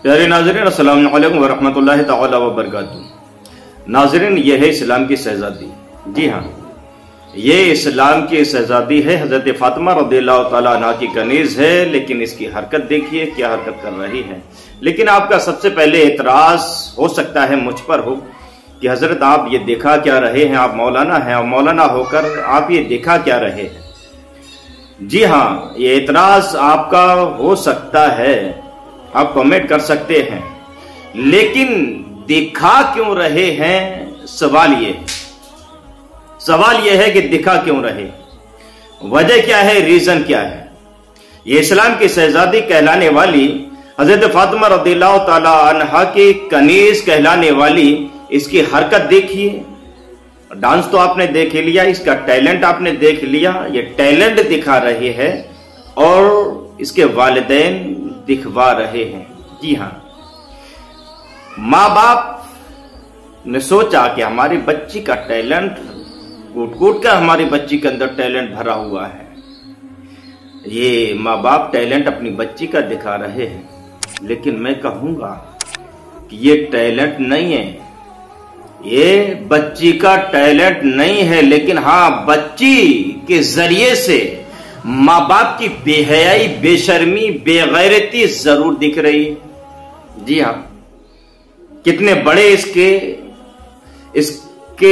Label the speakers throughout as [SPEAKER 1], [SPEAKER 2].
[SPEAKER 1] प्यारे नाज़रीन, अस्सलाम वालेकुम वरहमतुल्लाहि तआला व बरकातुहू। नाज़रीन, यह है इस्लाम की शहजादी। जी हाँ, ये इस्लाम की शहजादी है, हजरत फातिमा रज़ियल्लाहु तआला अन्हा की कनीज है। लेकिन इसकी हरकत देखिए, क्या हरकत कर रही है। लेकिन आपका सबसे पहले एतराज हो सकता है मुझ पर हो कि हजरत आप ये देखा क्या रहे हैं, आप मौलाना हैं और मौलाना होकर आप ये देखा क्या रहे हैं। जी हाँ, ये एतराज आपका हो सकता है, आप कमेंट कर सकते हैं, लेकिन दिखा क्यों रहे हैं, सवाल ये है कि दिखा क्यों रहे, वजह क्या है, रीजन क्या है। ये इस्लाम की शहजादी कहलाने वाली हजरत फातिमा रज़ियल्लाहु ताला अन्हा की कनीज कहलाने वाली इसकी हरकत देखिए। डांस तो आपने देख लिया, इसका टैलेंट आपने देख लिया, ये टैलेंट दिखा रही है और इसके वालिदैन दिखवा रहे हैं। जी हाँ, माँ बाप ने सोचा कि हमारी बच्ची का टैलेंट कूट कूट कर हमारी बच्ची के अंदर टैलेंट भरा हुआ है। ये माँ बाप टैलेंट अपनी बच्ची का दिखा रहे हैं, लेकिन मैं कहूंगा कि ये टैलेंट नहीं है, ये बच्ची का टैलेंट नहीं है। लेकिन हाँ, बच्ची के जरिए से माँ बाप की बेहयाई, बेशर्मी, बेगैरती जरूर दिख रही है। जी हाँ, कितने बड़े इसके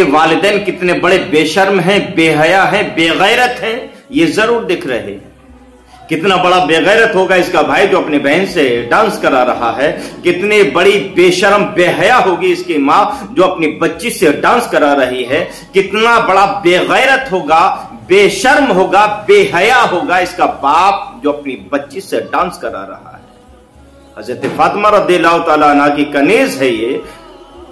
[SPEAKER 1] वालिदैन कितने बड़े बेशर्म हैं, बेहया हैं, बेगैरत हैं, ये जरूर दिख रहे हैं। कितना बड़ा बेगैरत होगा इसका भाई जो अपनी बहन से डांस करा रहा है। कितनी बड़ी बेशर्म, बेहया होगी इसकी माँ जो अपनी बच्ची से डांस करा रही है। कितना बड़ा बेगैरत होगा, बेशर्म होगा, बेहया होगा इसका बाप जो अपनी बच्ची से डांस करा रहा है। हजरत फातिमा रज़ियल्लाहु ताला अन्हा की कनीज है ये,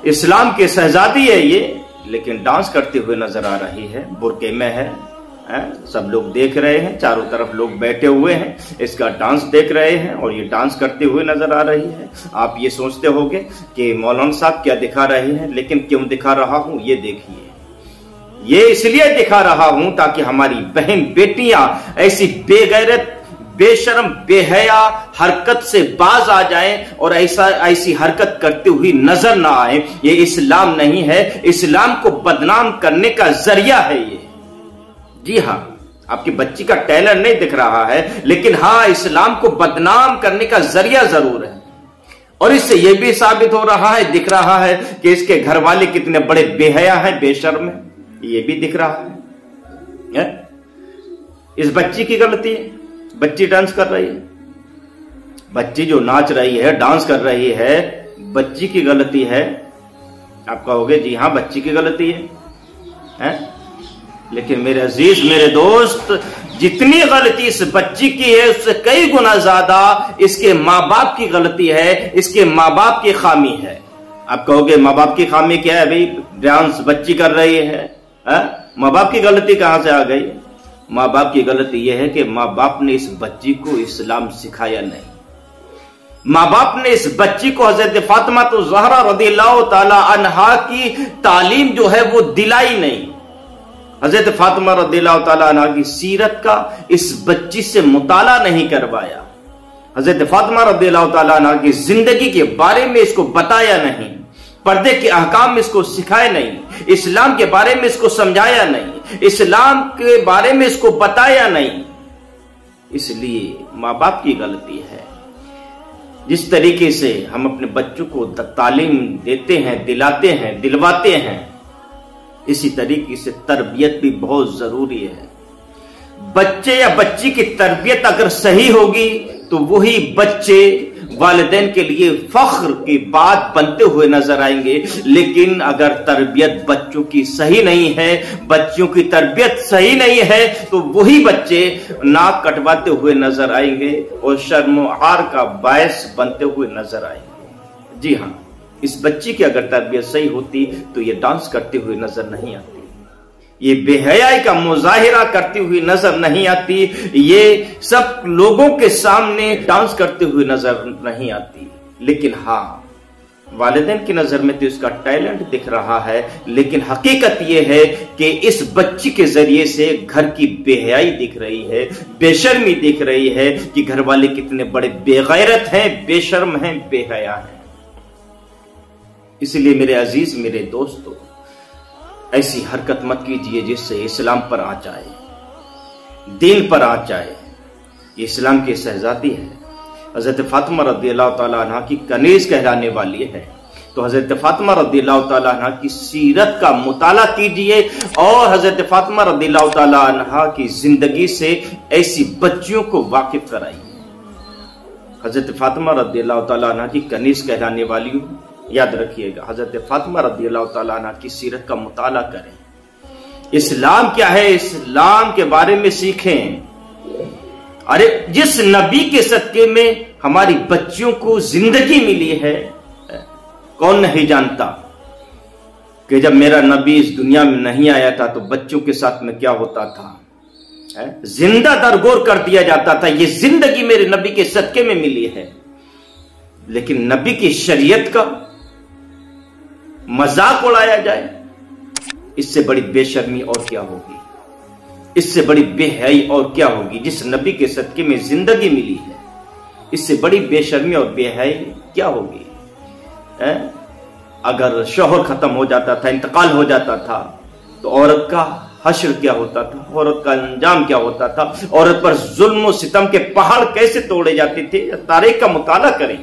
[SPEAKER 1] इस्लाम की शहजादी है ये, लेकिन डांस करते हुए नजर आ रही है, बुर्के में है। सब लोग देख रहे हैं, चारों तरफ लोग बैठे हुए हैं, इसका डांस देख रहे हैं और ये डांस करते हुए नजर आ रही है। आप ये सोचते होंगे कि मौलाना साहब क्या दिखा रहे हैं, लेकिन क्यों दिखा रहा हूं ये देखिए। ये इसलिए दिखा रहा हूं ताकि हमारी बहन बेटियां ऐसी बेगैरत, बेशर्म, बेहया हरकत से बाज आ जाएं और ऐसी हरकत करते हुए नजर ना आए। ये इस्लाम नहीं है, इस्लाम को बदनाम करने का जरिया है ये। जी हाँ, आपकी बच्ची का टैलेंट नहीं दिख रहा है, लेकिन हाँ, इस्लाम को बदनाम करने का जरिया जरूर है। और इससे यह भी साबित हो रहा है, दिख रहा है कि इसके घर वाले कितने बड़े बेहया हैं, बेशर्म हैं, ये भी दिख रहा है। इस बच्ची की गलती है, बच्ची डांस कर रही है, बच्ची जो नाच रही है, डांस कर रही है, बच्ची की गलती है। आप कहोगे जी हाँ, बच्ची की गलती है? लेकिन मेरे अजीज, मेरे दोस्त, जितनी गलती इस बच्ची की है उससे कई गुना ज्यादा इसके माँ बाप की गलती है, इसके माँ बाप की खामी है। आप कहोगे माँ बाप की खामी क्या है भाई, डांस बच्ची कर रही है, माँ बाप की गलती कहां से आ गई? माँ बाप की गलती यह है कि माँ बाप ने इस बच्ची को इस्लाम सिखाया नहीं। माँ बाप ने इस बच्ची को हजरत फातिमा तो ज़हरा रज़ियल्लाहु ताला अन्हा की तालीम जो है वो दिलाई नहीं। हजरत फातिमा रज़ियल्लाहु ताला अन्हा की सीरत का इस बच्ची से मुताला नहीं करवाया। हजरत फातिमा रज़ियल्लाहु ताला अन्हा की जिंदगी के बारे में इसको बताया नहीं, पर्दे के अहकाम इसको सिखाए नहीं, इस्लाम के बारे में इसको समझाया नहीं, इस्लाम के बारे में इसको बताया नहीं। इसलिए माँ बाप की गलती है। जिस तरीके से हम अपने बच्चों को तालीम देते हैं, दिलाते हैं, दिलवाते हैं, इसी तरीके से तरबियत भी बहुत जरूरी है। बच्चे या बच्ची की तरबियत अगर सही होगी तो वही बच्चे वालिदैन के लिए फख्र की बात बनते हुए नजर आएंगे। लेकिन अगर तरबियत बच्चों की सही नहीं है, बच्चों की तरबियत सही नहीं है, तो वही बच्चे नाक कटवाते हुए नजर आएंगे और शर्म आर का बायस बनते हुए नजर आएंगे। जी हाँ, इस बच्ची की अगर तरबियत सही होती तो ये डांस करते हुए नजर नहीं आती, ये बेहयाई का मुजाहिरा करती हुई नजर नहीं आती, ये सब लोगों के सामने डांस करते हुए नजर नहीं आती। लेकिन हाँ, वालिदैन की नजर में तो इसका टैलेंट दिख रहा है, लेकिन हकीकत यह है कि इस बच्ची के जरिए से घर की बेहयाई दिख रही है, बेशर्मी दिख रही है कि घर वाले कितने बड़े बेगैरत हैं, बेशर्म हैं, बेहया हैं। इसलिए मेरे अजीज, मेरे दोस्तों, ऐसी हरकत मत कीजिए जिससे इस्लाम पर आ जाए, दीन पर आ जाए। ये इस्लाम की शहजादी है, हजरत फातिमा रज़ियल्लाहु ताला अन्हा की कनीज कहलाने वाली है। तो हजरत फातिमा रज़ियल्लाहु ताला अन्हा की सीरत का मुताला कीजिए और हजरत फातिमा रज़ियल्लाहु ताला अन्हा की जिंदगी से ऐसी बच्चियों को वाकिफ कराइए। हजरत फातिमा रज़ियल्लाहु ताला अन्हा की कनीज कहलाने वाली हूं, याद रखिएगा। हजरत फातिमा रज़ियल्लाहु ताला अन्हा की सीरत का मुताला करें, इस्लाम क्या है इस्लाम के बारे में सीखें। अरे जिस नबी के सदके में हमारी बच्चियों को जिंदगी मिली है, कौन नहीं जानता कि जब मेरा नबी इस दुनिया में नहीं आया था तो बच्चों के साथ में क्या होता था, जिंदा दरगोर कर दिया जाता था। ये जिंदगी मेरे नबी के सदके में मिली है, लेकिन नबी की शरीयत का मजाक उड़ाया जाए, इससे बड़ी बेशर्मी और क्या होगी, इससे बड़ी बेहयाई और क्या होगी। जिस नबी के सदके में जिंदगी मिली है, इससे बड़ी बेशर्मी और बेहयाई क्या होगी। अगर शौहर खत्म हो जाता था, इंतकाल हो जाता था, तो औरत का हश्र क्या होता था, औरत का अंजाम क्या होता था, औरत पर जुल्म सितम के पहाड़ कैसे तोड़े जाते थे। तारीख का मुताला करें,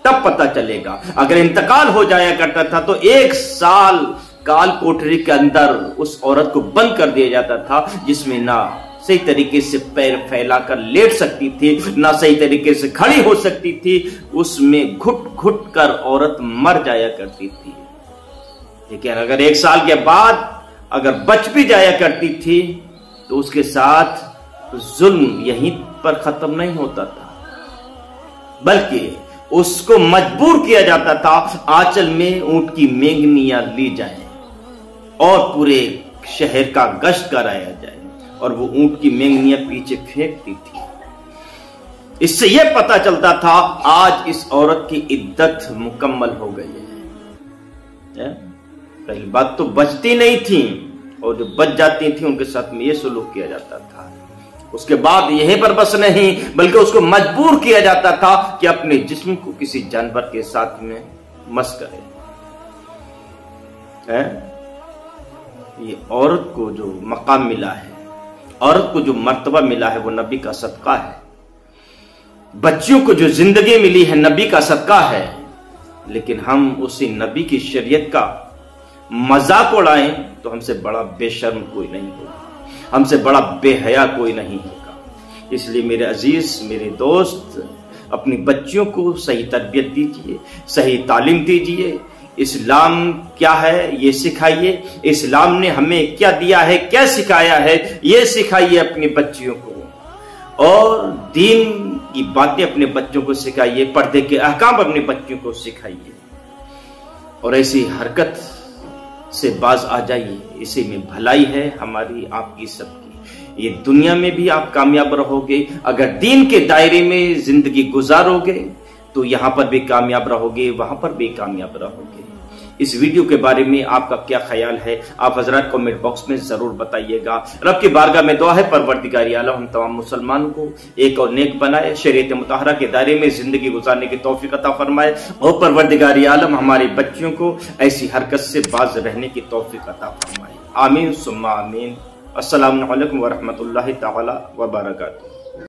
[SPEAKER 1] तब पता चलेगा। अगर इंतकाल हो जाया करता था तो 1 साल काल कोठरी के अंदर उस औरत को बंद कर दिया जाता था, जिसमें ना सही तरीके से पैर फैलाकर लेट सकती थी, ना सही तरीके से खड़ी हो सकती थी। उसमें घुट घुट कर औरत मर जाया करती थी। लेकिन अगर 1 साल के बाद अगर बच भी जाया करती थी तो उसके साथ जुल्म यहीं पर खत्म नहीं होता था, बल्कि उसको मजबूर किया जाता था आंचल में ऊंट की मेंगनियां ली जाए और पूरे शहर का गश्त कराया जाए, और वो ऊंट की मेंगनियां पीछे फेंकती थी। इससे यह पता चलता था आज इस औरत की इद्दत मुकम्मल हो गई है। पहली बात तो बचती नहीं थी, और जो बच जाती थी उनके साथ में यह सुलूक किया जाता था। उसके बाद यहीं पर बस नहीं, बल्कि उसको मजबूर किया जाता था कि अपने जिस्म को किसी जानवर के साथ में मस करे। ये औरत को जो मकाम मिला है, औरत को जो मर्तबा मिला है, वो नबी का सदका है। बच्चियों को जो जिंदगी मिली है, नबी का सदका है। लेकिन हम उसी नबी की शरीयत का मजाक उड़ाएं तो हमसे बड़ा बेशर्म कोई नहीं होगा, हमसे बड़ा बेहया कोई नहीं होगा। इसलिए मेरे अजीज, मेरे दोस्त, अपनी बच्चियों को सही तरबियत दीजिए, सही तालीम दीजिए। इस्लाम क्या है ये सिखाइए, इस्लाम ने हमें क्या दिया है, क्या सिखाया है, ये सिखाइए अपनी बच्चियों को। और दीन की बातें अपने बच्चों को सिखाइए, पर्दे के अहकाम अपने बच्चों को सिखाइए, और ऐसी हरकत से बाज आ जाइए। इसी में भलाई है हमारी, आपकी, सबकी। ये दुनिया में भी आप कामयाब रहोगे, अगर दीन के दायरे में जिंदगी गुजारोगे तो यहां पर भी कामयाब रहोगे, वहां पर भी कामयाब रहोगे। इस वीडियो के बारे में आपका क्या ख्याल है, आप हजरात कमेंट बॉक्स में जरूर बताइएगा। रब की बारगाह में दुआ है, परवरदिगार आलम हम तमाम मुसलमान को एक और नेक बनाए, शरीयत मुतहरा के दायरे में जिंदगी गुजारने की तौफीक अता फरमाए, और परवरदिगार आलम हमारी बच्चियों को ऐसी हरकत से बाज रहने की तौफीक अता फरमाए। आमीन सुम्मा आमीन। अस्सलामु अलैकुम व रहमतुल्लाहि तआला व बरकातुहू।